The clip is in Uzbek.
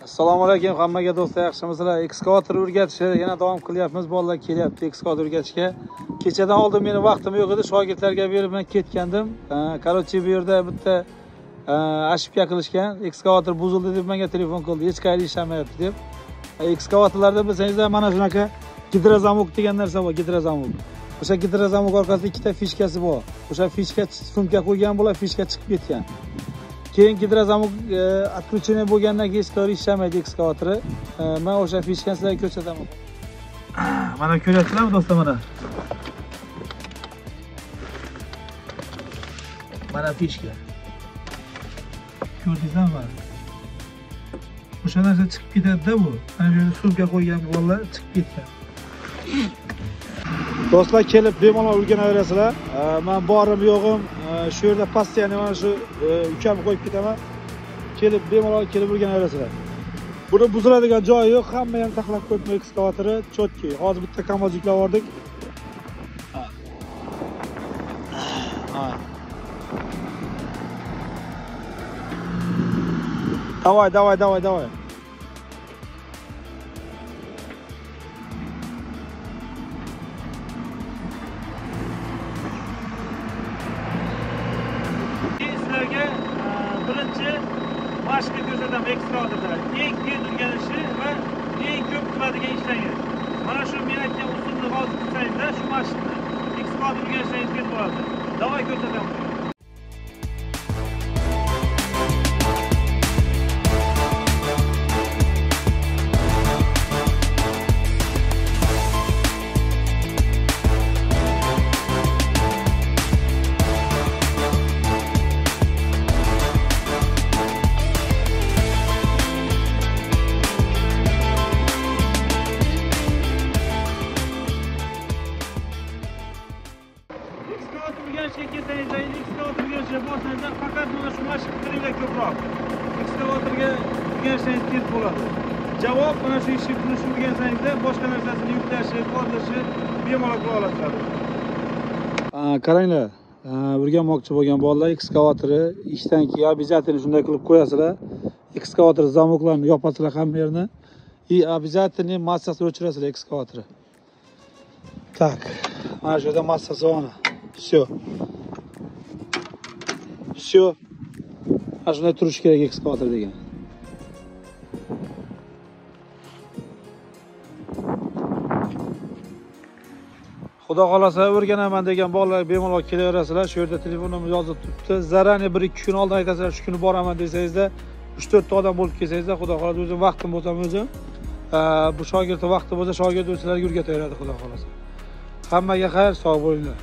Assalomu alaykum hammaga do'stlar, yaxshimisizlar? Ekskavator o'rgatishni yana davom qilyapmiz. Bolalar kelyapti ekskavator o'rgatishga. Kechadan oldin meni vaqtim yo'q edi, shogirdlarga berib men ketgandim. Korotchi bu yerda bitta ошибка qilishgan. Ekskavator buzildi deb menga telefon qildi. Hech qayerda ishlamayapti deb. Ekskavatorlarda bilsangizlar mana shunaqa gidrozamok degan narsa bor, gidrozamok. O'sha gidrozamok orqasida ikkita fishkasi bor. O'sha fishka sumka qo'ygan bo'lar, fishka chiqib ketgan. Keyin gidrozamok отключение bo'lgandan keyin hech qayerda ishlamaydi ekskavatori. Men o'sha fishkani sizlarga ko'rsataman. Mana ko'ryapsizlarmi do'stlar, mana. Mana fishka. Ko'rdingizmi mana? O'sha narsa chiqib ketadi-da bu. Mana bu sumka qo'ygan bolalar chiqib ketgan. Do'stlar kelib bemalol o'rganaverasizlar. Men borim yo'g'im shu yerda postoyanno mana shu ukamni qo'yib ketaman. Kelib bemalol kelib o'rganaverasizlar. Buni buziladigan joyi yo'q, hamma ham saqlab qo'yibdi ekskavatori, chotki. Hozir bitta kamoz yuklab oldik. Давай. Birinchi mashqni ko'rsataman ekskavatorda. Eng qiyin o'rganishi va eng ko'p qiladigan ishlangiz. Mana shu men aytgan usulni hozir qilsangiz, shu mashqni ekskavator o'rganishingiz ketib bo'ladi. Davay ko'rsataman. Ekskavatorga faqat mana shu mashq qilinglar ko'proq. Ekskavatorga o'rgansangiz tez bo'ladi. Javob mana shu ishni qilishni o'rgansangizda boshqa narsasini yuklashi, qoldirishni bemalol qila olasizlar. Qaranglar, o'rganmoqchi bo'lgan bolalar ekskavatori ishdan keyin обязательно shunday qilib qo'yasizlar. Ekskavator zamoklarini yopasizlar hamma yerni. И обязательно massasini o'chirasizlar ekskavatori. Так, mana shu yerda massasi bor. Все. Mana shunday turish kerak ekskavator degan. Xudo xolasa o'rganaman degan bolalar bemalol kelaverasizlar. Shu yerda telefonimni yozib turibdi. Zarani 1-2 kun oldin aytasizlar, shu kuni boraman desangizda, 3-4 ta odam bo'lib kelsangizda, xudo xolasa o'zim vaqtim bo'lsa o'zim, bu shogirdning vaqti bo'lsa, shogird o'zlariga o'rgataveradi xudo xolasa. Hammaga xayr, sog' bo'linglar.